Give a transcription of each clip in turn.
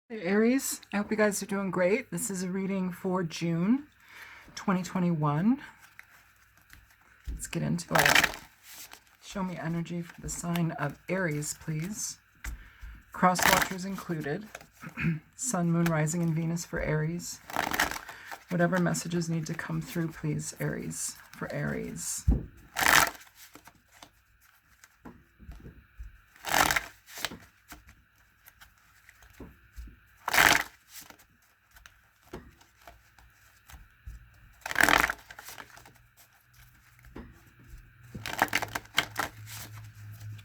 Hey Aries, I hope you guys are doing great. This is a reading for June 2021. Let's get into it. Show me energy for the sign of Aries, please. Cross watchers included. Sun, Moon, Rising, and Venus for Aries. Whatever messages need to come through, please, Aries, for Aries.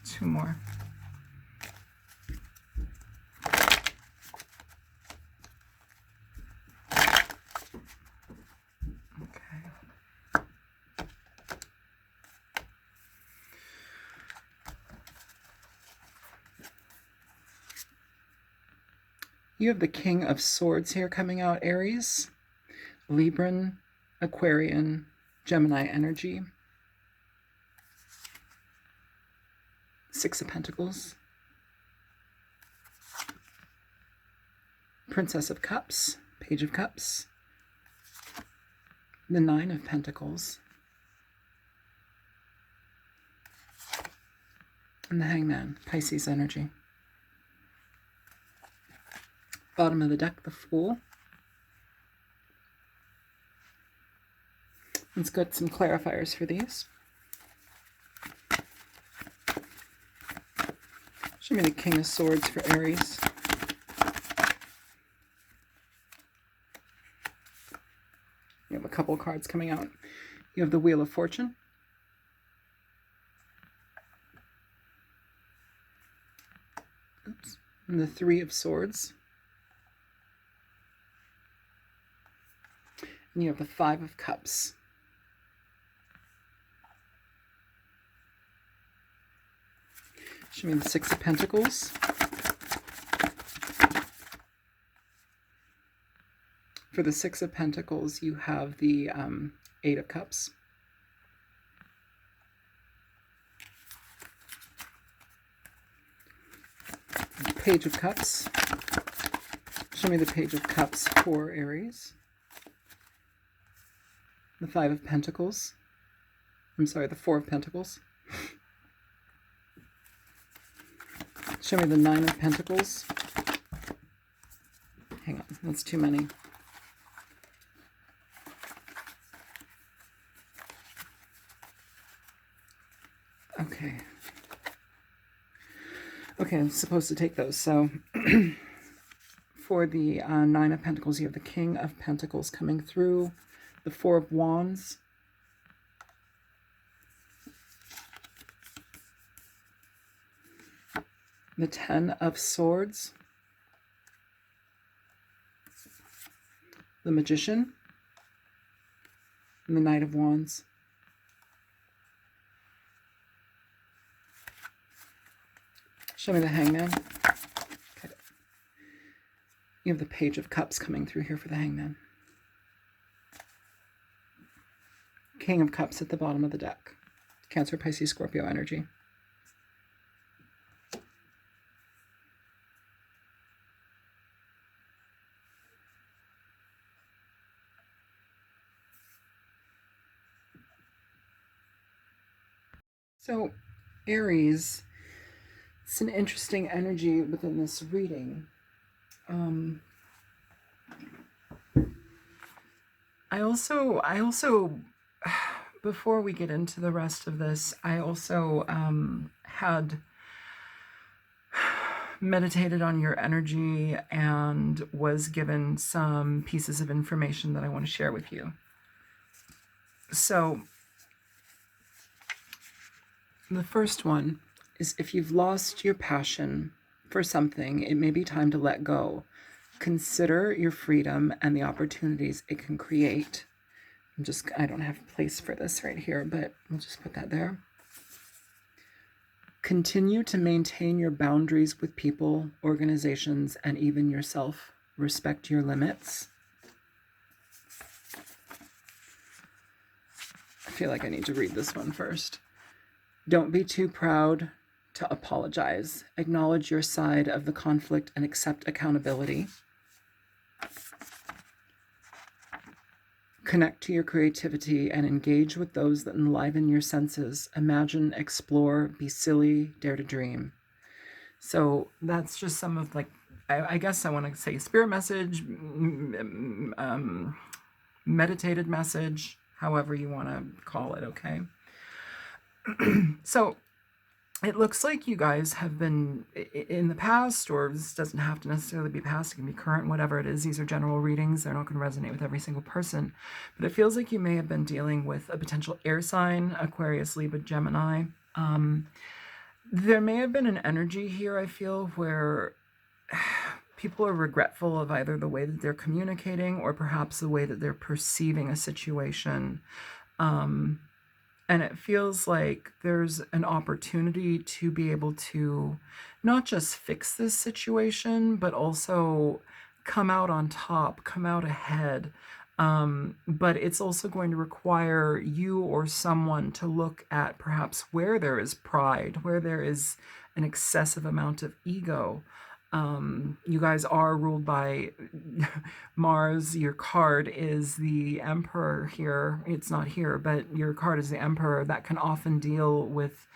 Two more. Okay. You have the King of Swords here coming out, Aries. Libran, Aquarian, Gemini energy. Six of Pentacles. Princess of Cups, Page of Cups. The Nine of Pentacles. And the Hangman, Pisces energy. Bottom of the deck, the Fool. Let's get some clarifiers for these. Show me the King of Swords for Aries. You have a couple cards coming out. You have the Wheel of Fortune. Oops. And the Three of Swords. And you have the Five of Cups. Show me the Six of Pentacles. For the Six of Pentacles, you have the Eight of Cups. Page of Cups. Show me the Page of Cups for Aries. The Five of Pentacles. I'm sorry, the Four of Pentacles. Show me the Nine of Pentacles. Hang on, that's too many. Okay. Okay, I'm supposed to take those. So for the Nine of Pentacles, you have the King of Pentacles coming through, the Four of Wands, the Ten of Swords, the Magician, and the Knight of Wands. Show me the Hangman. Okay. You have the Page of Cups coming through here for the Hangman. King of Cups at the bottom of the deck. Cancer, Pisces, Scorpio energy. So, Aries, it's an interesting energy within this reading. I also, before we get into the rest of this, I also had meditated on your energy and was given some pieces of information that I want to share with you. So, the first one is, if you've lost your passion for something, it may be time to let go. Consider your freedom and the opportunities it can create. I don't have a place for this right here, but we'll just put that there. Continue to maintain your boundaries with people, organizations, and even yourself. Respect your limits. I feel like I need to read this one first. Don't be too proud to apologize. Acknowledge your side of the conflict and accept accountability. Connect to your creativity and engage with those that enliven your senses. Imagine, explore, be silly, dare to dream. So that's just some of, like, I guess I want to say spirit message, meditated message, however you want to call it, okay? So it looks like you guys have been in the past, or this doesn't have to necessarily be past, it can be current, whatever it is. These are general readings. They're not going to resonate with every single person. But it feels like you may have been dealing with a potential air sign, Aquarius, Libra, Gemini. There may have been an energy here, I feel, where people are regretful of either the way that they're communicating or perhaps the way that they're perceiving a situation. And it feels like there's an opportunity to be able to not just fix this situation, but also come out on top, come out ahead. But it's also going to require you or someone to look at perhaps where there is pride, where there is an excessive amount of ego. You guys are ruled by Mars. Your card is the Emperor here. It's not here, but your card is the Emperor. That can often deal with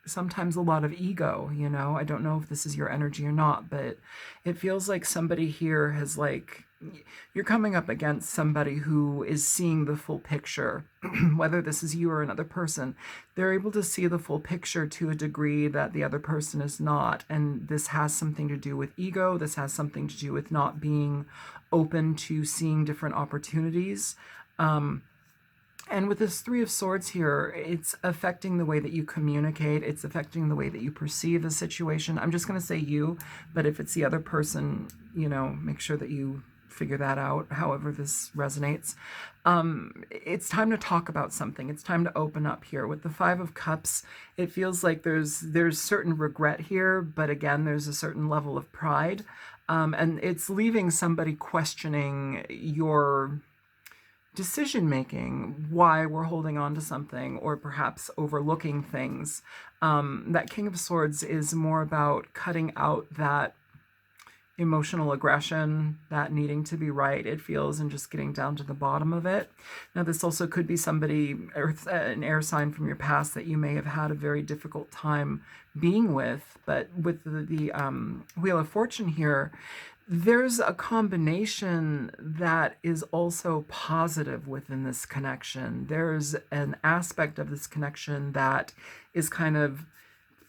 sometimes a lot of ego, you know. I don't know if this is your energy or not, but it feels like somebody here has, like, you're coming up against somebody who is seeing the full picture. Whether this is you or another person, they're able to see the full picture to a degree that the other person is not. And this has something to do with ego. This has something to do with not being open to seeing different opportunities. And with this Three of Swords here, it's affecting the way that you communicate. It's affecting the way that you perceive a situation. I'm just going to say you, but if it's the other person, you know, make sure that you figure that out, however this resonates. It's time to talk about something. It's time to open up here. With the Five of Cups, it feels like there's certain regret here, but again, there's a certain level of pride. And it's leaving somebody questioning your decision making, why we're holding on to something, or perhaps overlooking things. That King of Swords is more about cutting out that emotional aggression, that needing to be right, it feels, and just getting down to the bottom of it. Now, this also could be somebody, an air sign from your past that you may have had a very difficult time being with. But with the Wheel of Fortune here, there's a combination that is also positive within this connection. There's an aspect of this connection that is kind of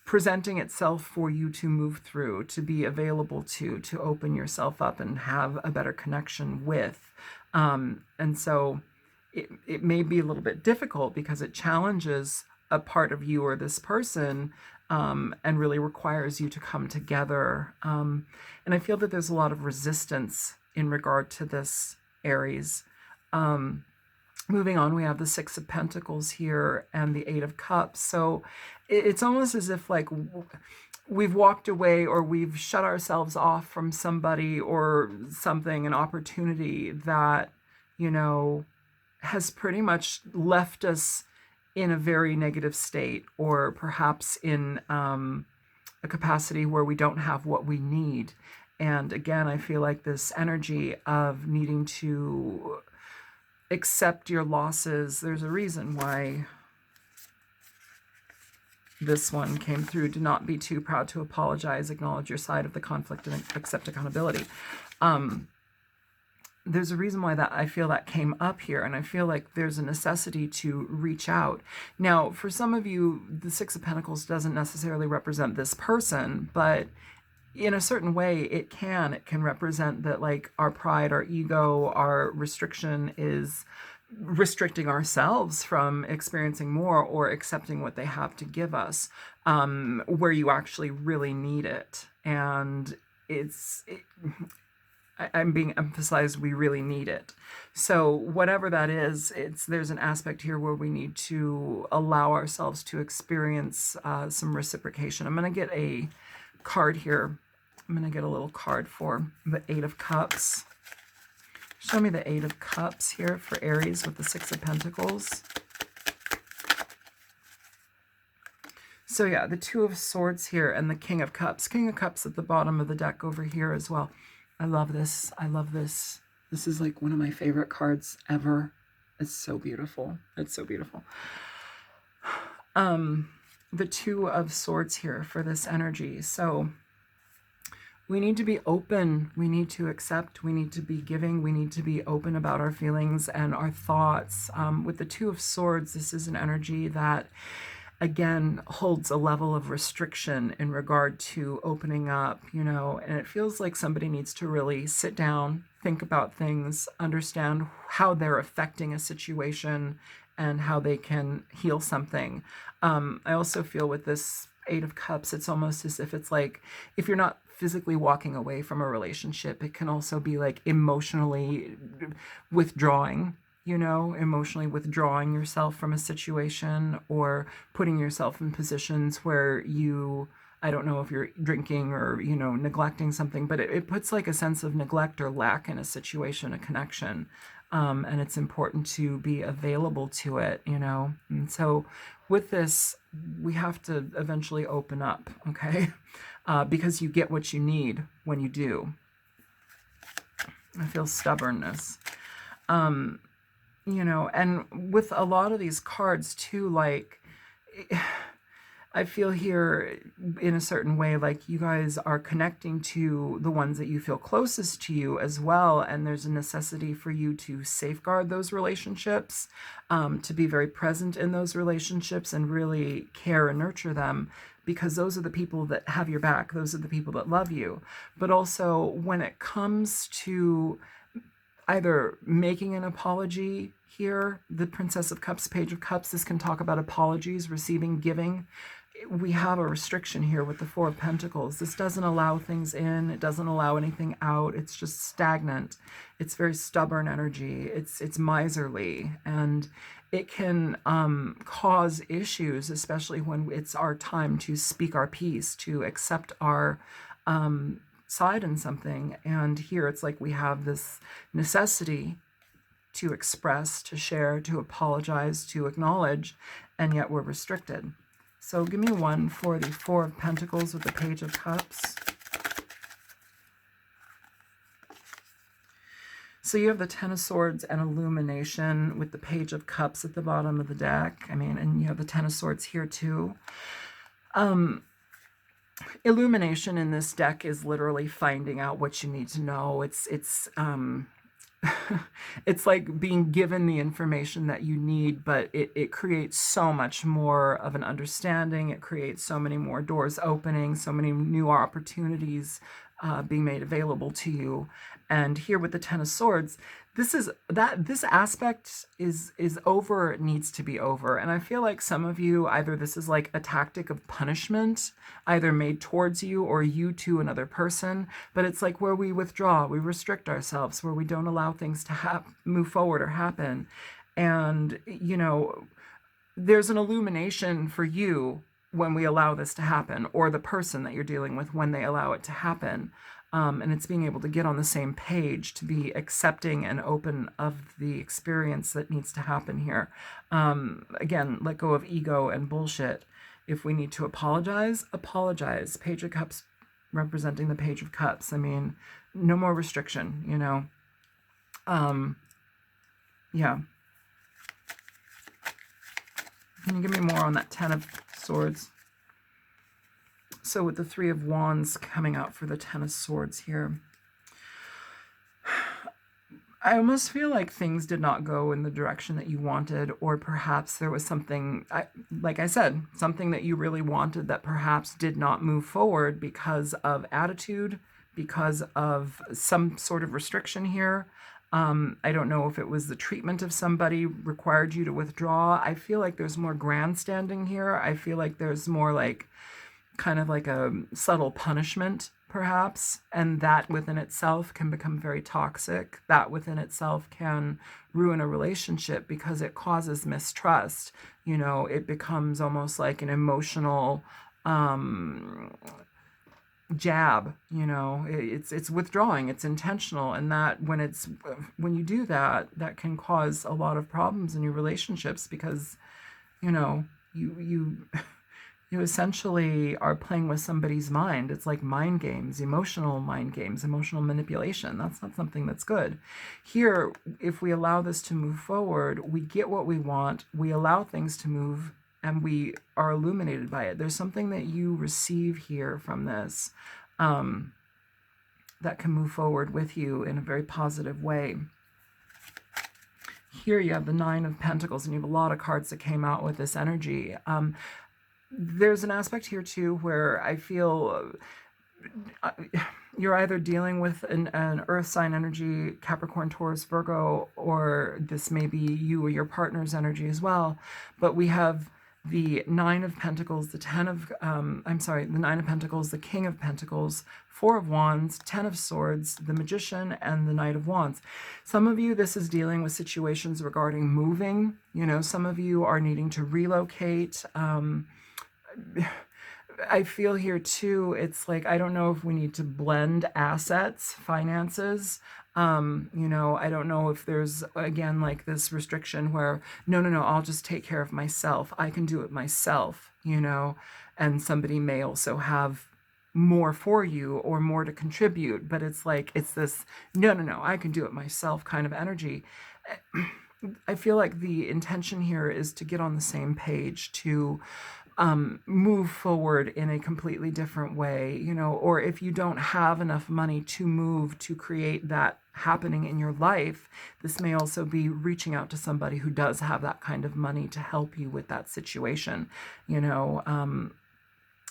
presenting itself for you to move through, to be available to open yourself up and have a better connection with. And so it may be a little bit difficult because it challenges a part of you or this person, and really requires you to come together. And I feel that there's a lot of resistance in regard to this, Aries. Moving on, we have the Six of Pentacles here and the Eight of Cups. So it's almost as if, like, we've walked away or we've shut ourselves off from somebody or something, an opportunity that, you know, has pretty much left us in a very negative state, or perhaps in a capacity where we don't have what we need. And again, I feel like this energy of needing to accept your losses, there's a reason why this one came through. Do not be too proud to apologize. Acknowledge your side of the conflict and accept accountability. There's a reason why that I feel that came up here, and I feel like there's a necessity to reach out. Now, for some of you, the Six of Pentacles doesn't necessarily represent this person, but in a certain way it can represent that, like, our pride, our ego, our restriction is restricting ourselves from experiencing more or accepting what they have to give us, where you actually really need it. And I'm being emphasized, we really need it. So whatever that is, there's an aspect here where we need to allow ourselves to experience some reciprocation. I'm going to get a card here. I'm going to get a little card for the Eight of Cups. Show me the Eight of Cups here for Aries with the Six of Pentacles. So yeah, the Two of Swords here and the King of Cups. King of Cups at the bottom of the deck over here as well. I love this. I love this. This is like one of my favorite cards ever. It's so beautiful. It's so beautiful. The Two of Swords here for this energy. So we need to be open. We need to accept. We need to be giving. We need to be open about our feelings and our thoughts. With the Two of Swords, this is an energy that, again, holds a level of restriction in regard to opening up, you know, and it feels like somebody needs to really sit down, think about things, understand how they're affecting a situation and how they can heal something. I also feel with this Eight of Cups, it's almost as if it's like, if you're not physically walking away from a relationship, it can also be like emotionally withdrawing, you know, emotionally withdrawing yourself from a situation or putting yourself in positions where you, I don't know if you're drinking or, you know, neglecting something, but it puts like a sense of neglect or lack in a situation, a connection. And it's important to be available to it, you know. And so with this, we have to eventually open up, okay? Because you get what you need when you do. I feel stubbornness. You know, and with a lot of these cards too, like, I feel here in a certain way, like you guys are connecting to the ones that you feel closest to you as well. And there's a necessity for you to safeguard those relationships, to be very present in those relationships and really care and nurture them, because those are the people that have your back. Those are the people that love you. But also when it comes to either making an apology here, the Princess of Cups, Page of Cups, this can talk about apologies, receiving, giving. We have a restriction here with the Four of Pentacles. This doesn't allow things in. It doesn't allow anything out. It's just stagnant. It's very stubborn energy. It's miserly, and it can cause issues, especially when it's our time to speak our piece, to accept our side in something. And here it's like we have this necessity to express, to share, to apologize, to acknowledge, and yet we're restricted. So give me one for the Four of Pentacles with the Page of Cups. So you have the Ten of Swords and Illumination with the Page of Cups at the bottom of the deck. I mean, and you have the Ten of Swords here too. Illumination in this deck is literally finding out what you need to know. It's it's like being given the information that you need, but it creates so much more of an understanding. It creates so many more doors opening, so many new opportunities being made available to you. And here with the Ten of Swords, this aspect is over. It needs to be over. And I feel like some of you, either this is like a tactic of punishment, either made towards you or you to another person, but it's like where we withdraw, we restrict ourselves, where we don't allow things to move forward or happen. And, you know, there's an illumination for you when we allow this to happen, or the person that you're dealing with when they allow it to happen. And it's being able to get on the same page, to be accepting and open of the experience that needs to happen here. Again, let go of ego and bullshit. If we need to apologize, apologize. Page of Cups representing the Page of Cups. I mean, no more restriction, you know. Yeah. Can you give me more on that Ten of Swords? So with the Three of Wands coming out for the Ten of Swords here, I almost feel like things did not go in the direction that you wanted, or perhaps there was something, like I said, something that you really wanted that perhaps did not move forward because of attitude, because of some sort of restriction here. I don't know if it was the treatment of somebody required you to withdraw. I feel like there's more grandstanding here. I feel like there's more like kind of like a subtle punishment, perhaps, and that within itself can become very toxic. That within itself can ruin a relationship because it causes mistrust. You know, it becomes almost like an emotional jab. You know, it's withdrawing, it's intentional, and that when you do that, that can cause a lot of problems in your relationships, because, you know, you You essentially are playing with somebody's mind. It's like mind games, emotional manipulation. That's not something that's good. Here, if we allow this to move forward, we get what we want, we allow things to move, and we are illuminated by it. There's something that you receive here from this that can move forward with you in a very positive way. Here you have the Nine of Pentacles, and you have a lot of cards that came out with this energy. There's an aspect here too where I feel you're either dealing with an earth sign energy, Capricorn, Taurus, Virgo, or this may be you or your partner's energy as well. But we have the Nine of Pentacles, the the Nine of Pentacles, the King of Pentacles, Four of Wands, Ten of Swords, the Magician, and the Knight of Wands. Some of you, this is dealing with situations regarding moving. You know, some of you are needing to relocate. I feel here too, it's like, I don't know if we need to blend assets, finances. You know, I don't know if there's, again, like this restriction where, no, I'll just take care of myself. I can do it myself, you know, and somebody may also have more for you or more to contribute, but it's like, it's this, no, I can do it myself kind of energy. I feel like the intention here is to get on the same page, to move forward in a completely different way, you know, or if you don't have enough money to move to create that happening in your life, this may also be reaching out to somebody who does have that kind of money to help you with that situation, you know, and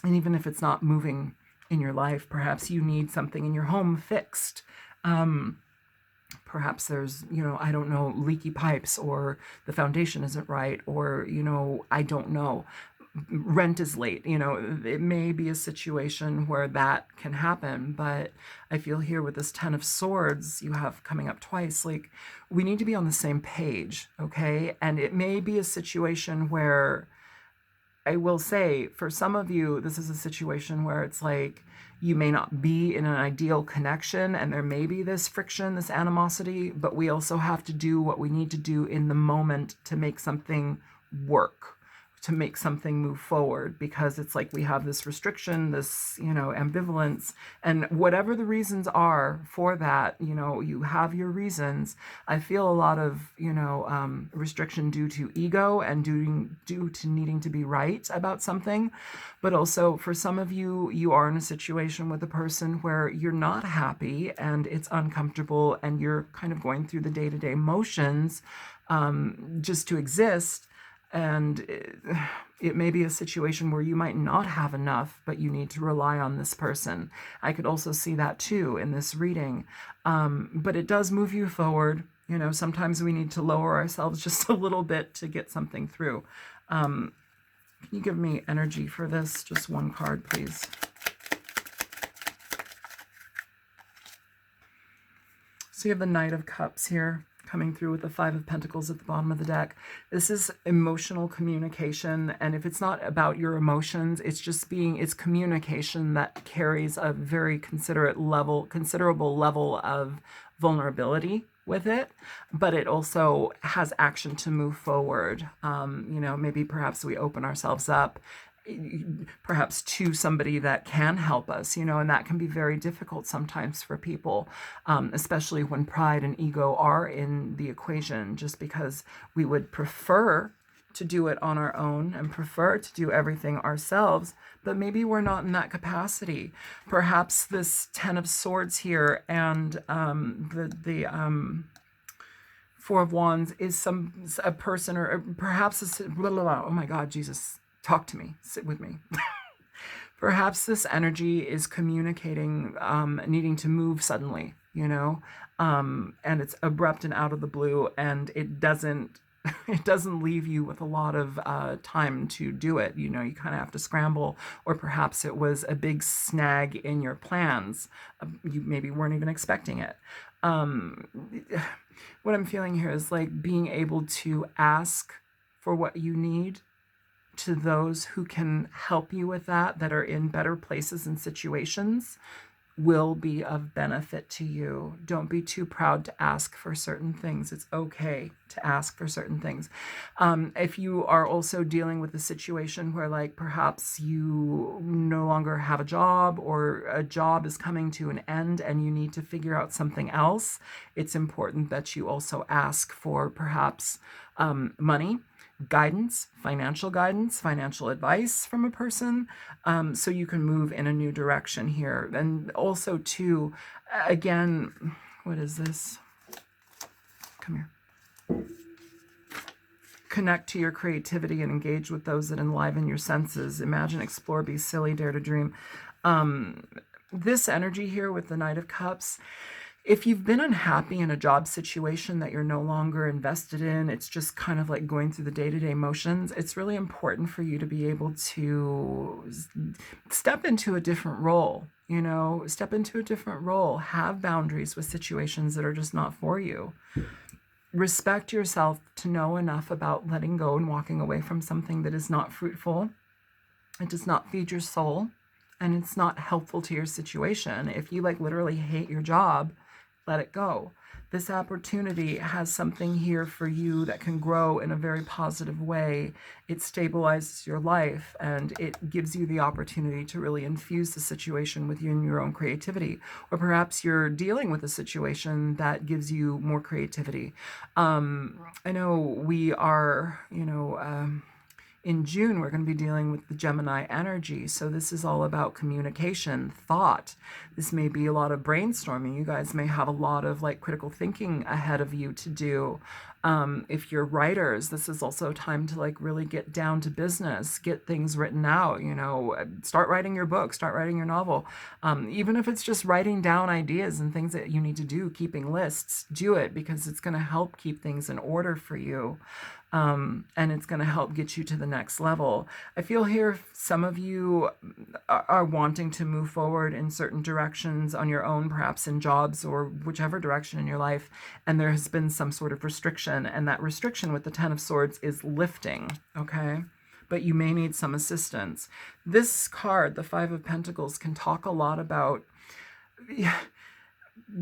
even if it's not moving in your life, perhaps you need something in your home fixed. Perhaps there's, you know, I don't know, leaky pipes, or the foundation isn't right, or, you know, I don't know, rent is late. You know, it may be a situation where that can happen, but I feel here with this Ten of Swords you have coming up twice, like we need to be on the same page, okay? And it may be a situation where, I will say, for some of you, this is a situation where it's like you may not be in an ideal connection and there may be this friction, this animosity, but we also have to do what we need to do in the moment to make something work, to make something move forward, because it's like we have this restriction, this, you know, ambivalence, and whatever the reasons are for that, you know, you have your reasons. I feel a lot of, you know, restriction due to ego and due to needing to be right about something. But also for some of you, you are in a situation with a person where you're not happy and it's uncomfortable and you're kind of going through the day-to-day motions just to exist. And it may be a situation where you might not have enough, but you need to rely on this person. I could also see that too in this reading. But it does move you forward. You know, sometimes we need to lower ourselves just a little bit to get something through. Can you give me energy for this? Just one card, please. So you have the Knight of Cups here, coming through with the Five of Pentacles at the bottom of the deck. This is emotional communication, and if it's not about your emotions, it's communication that carries a very considerable level of vulnerability with it, but it also has action to move forward. You know, maybe perhaps we open ourselves up perhaps to somebody that can help us, you know, and that can be very difficult sometimes for people, especially when pride and ego are in the equation, just because we would prefer to do it on our own and prefer to do everything ourselves, but maybe we're not in that capacity. Perhaps this Ten of Swords here and the Four of Wands is a person, or perhaps oh my God, Jesus, talk to me, sit with me. Perhaps this energy is communicating, needing to move suddenly, you know, and it's abrupt and out of the blue, and it doesn't leave you with a lot of time to do it. You know, you kind of have to scramble, or perhaps it was a big snag in your plans. You maybe weren't even expecting it. What I'm feeling here is like being able to ask for what you need to those who can help you with that are in better places and situations, will be of benefit to you. Don't be too proud to ask for certain things. It's okay to ask for certain things. If you are also dealing with a situation where, like, perhaps you no longer have a job, or a job is coming to an end and you need to figure out something else, it's important that you also ask for perhaps money, guidance, financial advice from a person, so you can move in a new direction here. And also, too, again, what is this? Come here. Connect to your creativity and engage with those that enliven your senses. Imagine, explore, be silly, dare to dream. This energy here with the Knight of Cups, if you've been unhappy in a job situation that you're no longer invested in, it's just kind of like going through the day-to-day motions, it's really important for you to be able to step into a different role, step into a different role, have boundaries with situations that are just not for you. Respect yourself to know enough about letting go and walking away from something that is not fruitful. It does not feed your soul, and it's not helpful to your situation. If you literally hate your job, let it go. This opportunity has something here for you that can grow in a very positive way. It stabilizes your life, and it gives you the opportunity to really infuse the situation with you and your own creativity. Or perhaps you're dealing with a situation that gives you more creativity. I know we are, in June, we're going to be dealing with the Gemini energy. So this is all about communication, thought. This may be a lot of brainstorming. You guys may have a lot of critical thinking ahead of you to do. If you're writers, this is also a time to really get down to business, get things written out, start writing your book, start writing your novel. Even if it's just writing down ideas and things that you need to do, keeping lists, do it, because it's going to help keep things in order for you. And it's going to help get you to the next level. I feel here some of you are wanting to move forward in certain directions on your own, perhaps in jobs or whichever direction in your life, and there has been some sort of restriction, and that restriction with the Ten of Swords is lifting, okay? But you may need some assistance. This card, the Five of Pentacles, can talk a lot about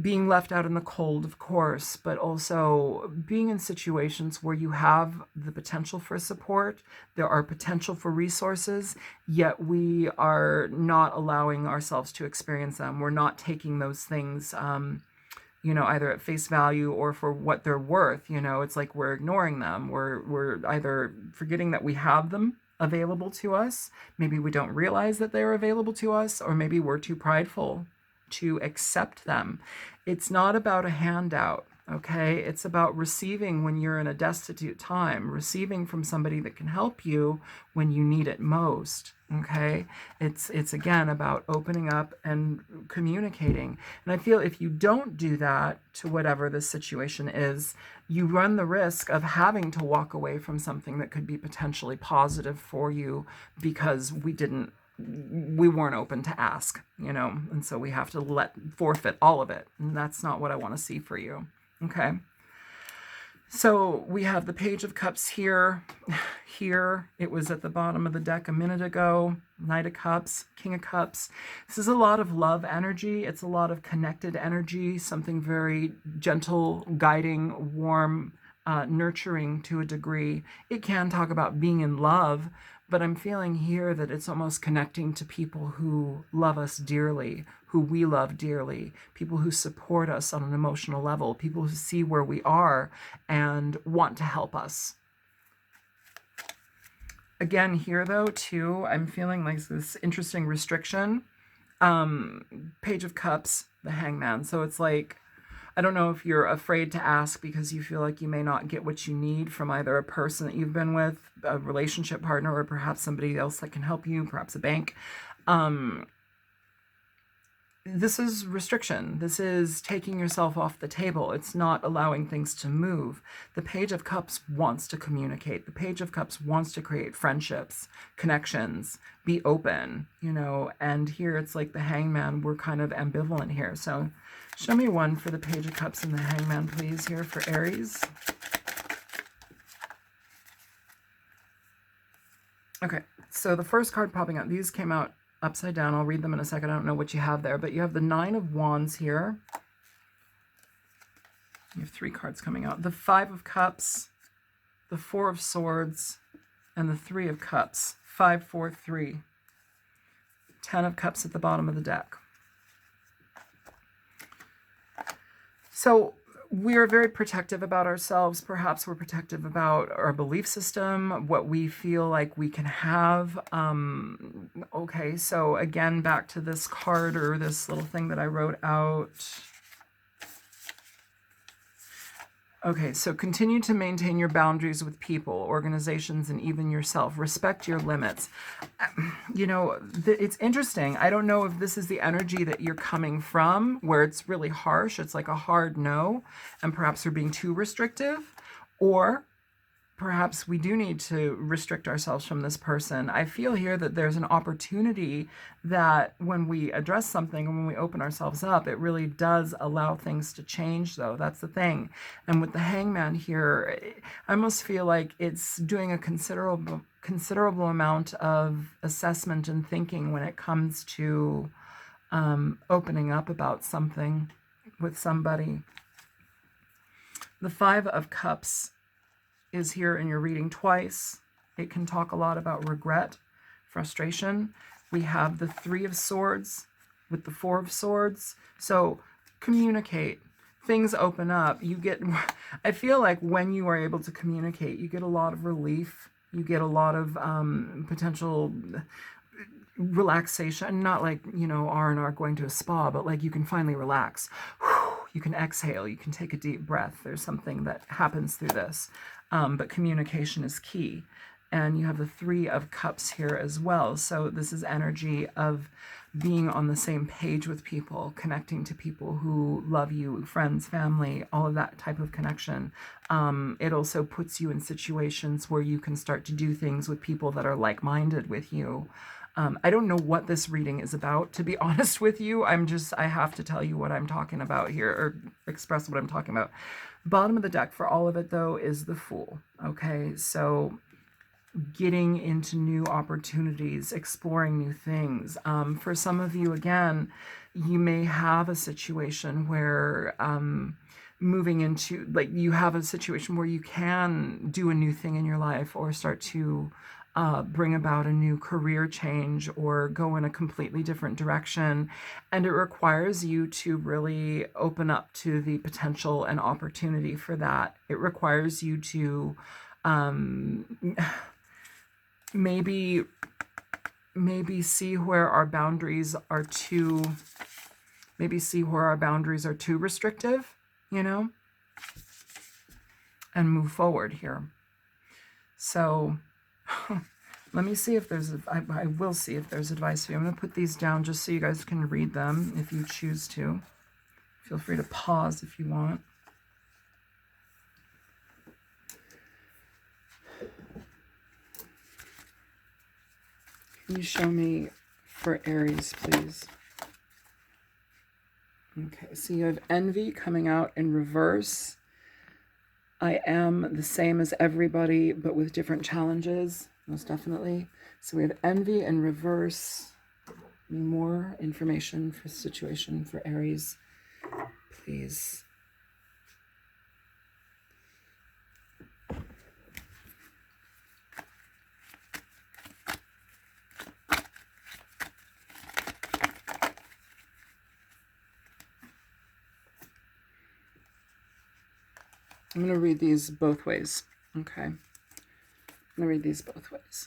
being left out in the cold, of course, but also being in situations where you have the potential for support, there are potential for resources, yet we are not allowing ourselves to experience them. We're not taking those things, either at face value or for what they're worth. It's like we're ignoring them. We're either forgetting that we have them available to us. Maybe we don't realize that they're available to us, or maybe we're too prideful to accept them. It's not about a handout, okay? It's about receiving when you're in a destitute time, receiving from somebody that can help you when you need it most, okay? It's again about opening up and communicating. And I feel if you don't do that to whatever the situation is, you run the risk of having to walk away from something that could be potentially positive for you because we weren't open to ask, and so we have to forfeit all of it. And that's not what I want to see for you. Okay. So we have the Page of Cups here. Here, it was at the bottom of the deck a minute ago. Knight of Cups, King of Cups. This is a lot of love energy. It's a lot of connected energy, something very gentle, guiding, warm, nurturing to a degree. It can talk about being in love, but I'm feeling here that it's almost connecting to people who love us dearly, who we love dearly, people who support us on an emotional level, people who see where we are and want to help us. Again, here though, too, I'm feeling like this interesting restriction. Page of Cups, the Hangman. So it's like, I don't know if you're afraid to ask because you feel like you may not get what you need from either a person that you've been with, a relationship partner, or perhaps somebody else that can help you, perhaps a bank. This is restriction. This is taking yourself off the table. It's not allowing things to move. The Page of Cups wants to communicate. The Page of Cups wants to create friendships, connections, be open, and here it's like the Hangman. We're kind of ambivalent here. So show me one for the Page of Cups and the Hangman, please, here for Aries. Okay, so the first card popping out, these came out upside down. I'll read them in a second. I don't know what you have there, but you have the Nine of Wands here. You have 3 cards coming out. The Five of Cups, the Four of Swords, and the Three of Cups. 5, 4, 3. 10 of Cups at the bottom of the deck. So we're very protective about ourselves. Perhaps we're protective about our belief system, what we feel like we can have. Okay, so again, back to this card or this little thing that I wrote out. Okay, so continue to maintain your boundaries with people, organizations, and even yourself. Respect your limits. You know, it's interesting. I don't know if this is the energy that you're coming from, where it's really harsh. It's like a hard no, and perhaps we're being too restrictive, or perhaps we do need to restrict ourselves from this person. I feel here that there's an opportunity that when we address something and when we open ourselves up, it really does allow things to change, though. That's the thing. And with the Hangman here, I almost feel like it's doing a considerable amount of assessment and thinking when it comes to opening up about something with somebody. The Five of Cups is here in your reading twice. It can talk a lot about regret, frustration. We have the Three of Swords with the Four of Swords. So communicate. Things open up. You get, I feel like when you are able to communicate, you get a lot of relief. You get a lot of potential relaxation. Not like, you know, R&R going to a spa, but like you can finally relax. You can exhale. You can take a deep breath. There's something that happens through this. But communication is key. And you have the Three of Cups here as well. So this is energy of being on the same page with people, connecting to people who love you, friends, family, all of that type of connection. It also puts you in situations where you can start to do things with people that are like-minded with you. I don't know what this reading is about, to be honest with you. I have to tell you what I'm talking about here, or express what I'm talking about. Bottom of the deck for all of it, though, is the Fool. Okay, so getting into new opportunities, exploring new things. For some of you, again, you may have a situation where moving into, like, you have a situation where you can do a new thing in your life or start to bring about a new career change or go in a completely different direction. And it requires you to really open up to the potential and opportunity for that. It requires you to maybe see where our boundaries are too, restrictive, you know, and move forward here. So let me see if there's, I will see if there's advice for you. I'm going to put these down just so you guys can read them if you choose to. Feel free to pause if you want. Can you show me for Aries, please? Okay, so you have envy coming out in reverse. I am the same as everybody, but with different challenges, most definitely. So we have envy in reverse. More information for situation for Aries, please. I'm going to read these both ways. Okay. I'm going to read these both ways.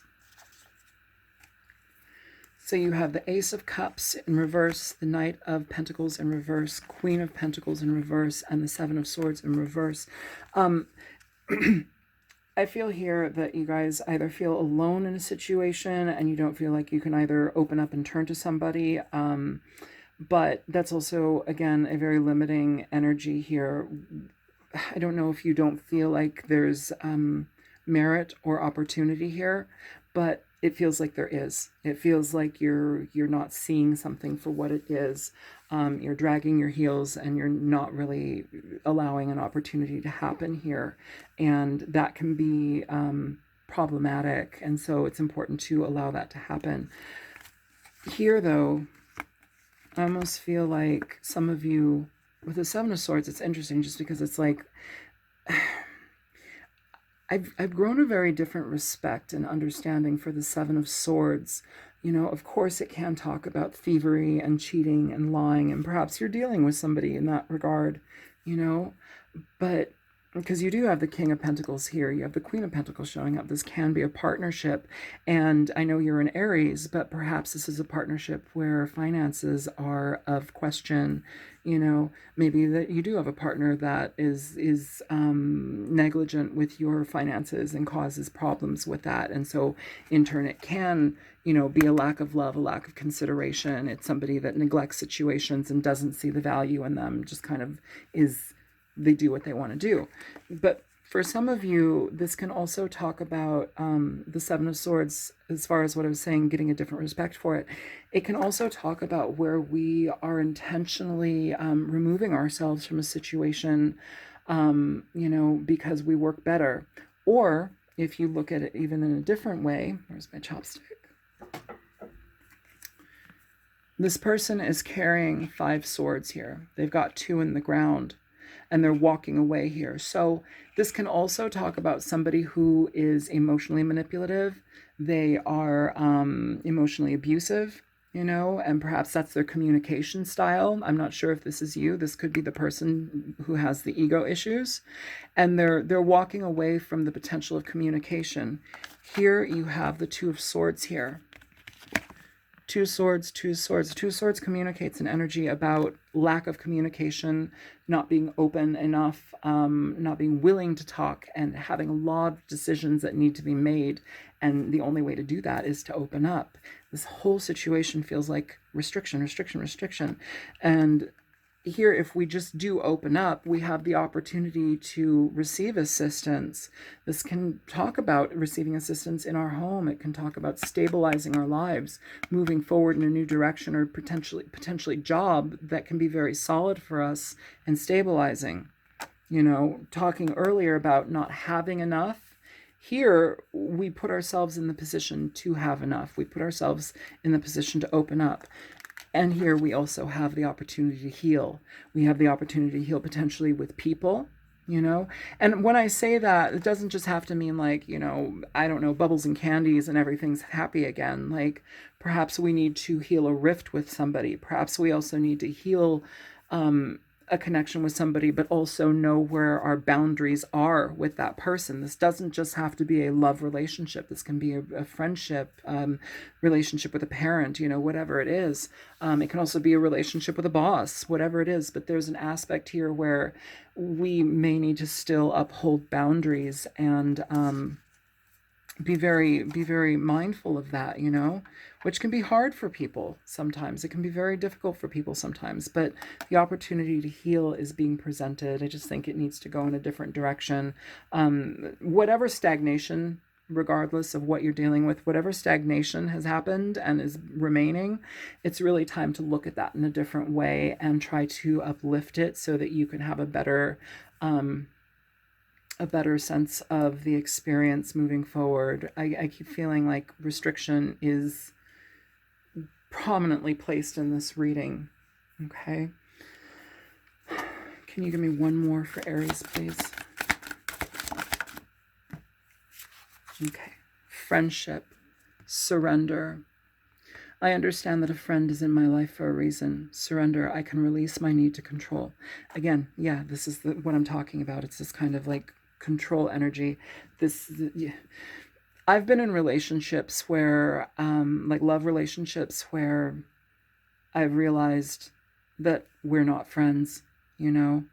So you have the Ace of Cups in reverse, the Knight of Pentacles in reverse, Queen of Pentacles in reverse, and the Seven of Swords in reverse. I feel here that you guys either feel alone in a situation and you don't feel like you can either open up and turn to somebody. But that's also, again, a very limiting energy here. I don't know if you don't feel like there's merit or opportunity here, but it feels like there is. It feels like you're not seeing something for what it is. You're dragging your heels and you're not really allowing an opportunity to happen here. And that can be problematic. And so it's important to allow that to happen. Here, though, I almost feel like some of you, with the Seven of Swords, it's interesting just because it's like, I've grown a very different respect and understanding for the Seven of Swords. You know, of course, it can talk about thievery and cheating and lying, and perhaps you're dealing with somebody in that regard, you know, but because you do have the King of Pentacles here, you have the Queen of Pentacles showing up. This can be a partnership. And I know you're an Aries, but perhaps this is a partnership where finances are of question. You know, maybe that you do have a partner that is negligent with your finances and causes problems with that. And so in turn, it can, you know, be a lack of love, a lack of consideration. It's somebody that neglects situations and doesn't see the value in them, just kind of is, they do what they want to do. But for some of you, this can also talk about the Seven of Swords, as far as what I was saying, getting a different respect for it. It can also talk about where we are intentionally removing ourselves from a situation, you know, because we work better. Or if you look at it even in a different way, where's my chopstick? This person is carrying 5 swords here. They've got 2 in the ground, and they're walking away here. So this can also talk about somebody who is emotionally manipulative. They are emotionally abusive, you know, and perhaps that's their communication style. I'm not sure if this is you. This could be the person who has the ego issues, and they're walking away from the potential of communication. Here you have the 2 of Swords here. 2 swords, 2 swords. 2 swords communicates an energy about lack of communication, not being open enough, not being willing to talk, and having a lot of decisions that need to be made. And the only way to do that is to open up. This whole situation feels like restriction, restriction, restriction. And here, if we just do open up, we have the opportunity to receive assistance. This can talk about receiving assistance in our home. It can talk about stabilizing our lives, moving forward in a new direction, or potentially job that can be very solid for us and stabilizing. You know, talking earlier about not having enough. Here, we put ourselves in the position to have enough. We put ourselves in the position to open up. And here we also have the opportunity to heal. We have the opportunity to heal potentially with people, you know. And when I say that, it doesn't just have to mean like, you know, I don't know, bubbles and candies and everything's happy again. Like perhaps we need to heal a rift with somebody. Perhaps we also need to heal a connection with somebody, but also know where our boundaries are with that person. This doesn't just have to be a love relationship. This can be a friendship, relationship with a parent, you know, whatever it is. It can also be a relationship with a boss, whatever it is. But there's an aspect here where we may need to still uphold boundaries and be very mindful of that, you know, which can be hard for people sometimes. It can be very difficult for people sometimes, but the opportunity to heal is being presented. I just think it needs to go in a different direction. Whatever stagnation, regardless of what you're dealing with, whatever stagnation has happened and is remaining, it's really time to look at that in a different way and try to uplift it so that you can have a better sense of the experience moving forward. I keep feeling like restriction is prominently placed in this reading. Okay. Can you give me one more for Aries, please? Okay. Friendship. Surrender. I understand that a friend is in my life for a reason. Surrender. I can release my need to control. Again, yeah, this is what I'm talking about. It's this kind of like control energy. I've been in relationships where, like love relationships, where I've realized that we're not friends, you know.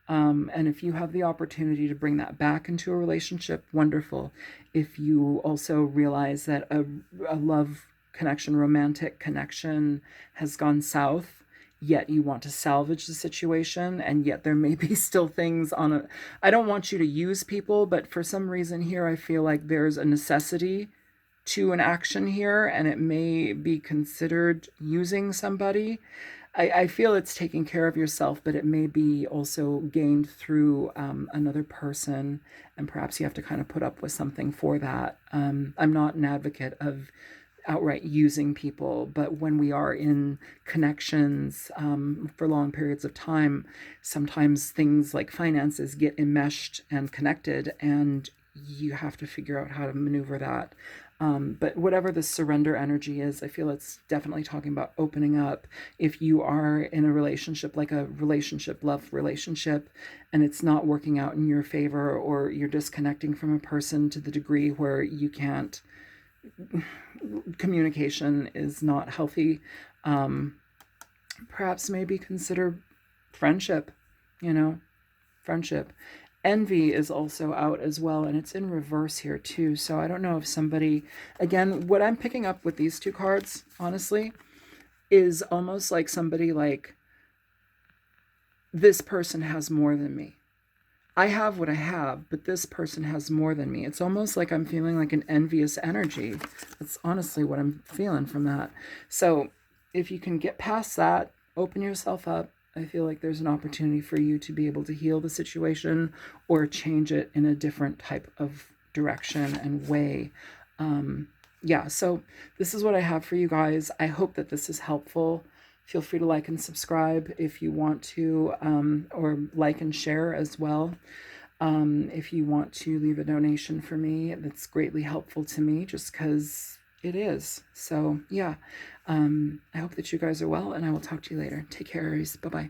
And if you have the opportunity to bring that back into a relationship, wonderful. If you also realize that a love connection, romantic connection has gone south, yet you want to salvage the situation, and yet there may be still things on a, I don't want you to use people, but for some reason here, I feel like there's a necessity to an action here, and it may be considered using somebody. I feel it's taking care of yourself, but it may be also gained through another person, and perhaps you have to kind of put up with something for that. I'm not an advocate of outright using people, but when we are in connections for long periods of time, sometimes things like finances get enmeshed and connected, and you have to figure out how to maneuver that. But whatever the surrender energy is, I feel it's definitely talking about opening up. If you are in a relationship, like a relationship, love relationship, and it's not working out in your favor, or you're disconnecting from a person to the degree where you can't, communication is not healthy, perhaps maybe consider friendship, friendship. Envy is also out as well, and it's in reverse here too. So I don't know if somebody, again, what I'm picking up with these two cards, honestly, is almost like somebody like, this person has more than me. I have what I have, but this person has more than me. It's almost like I'm feeling like an envious energy. That's honestly what I'm feeling from that. So if you can get past that, open yourself up, I feel like there's an opportunity for you to be able to heal the situation or change it in a different type of direction and way. Yeah, so this is what I have for you guys. I hope that this is helpful. Feel free to like and subscribe if you want to, or like and share as well. If you want to leave a donation for me, that's greatly helpful to me, just because it is. So yeah, I hope that you guys are well, and I will talk to you later. Take care, Aries. Bye-bye.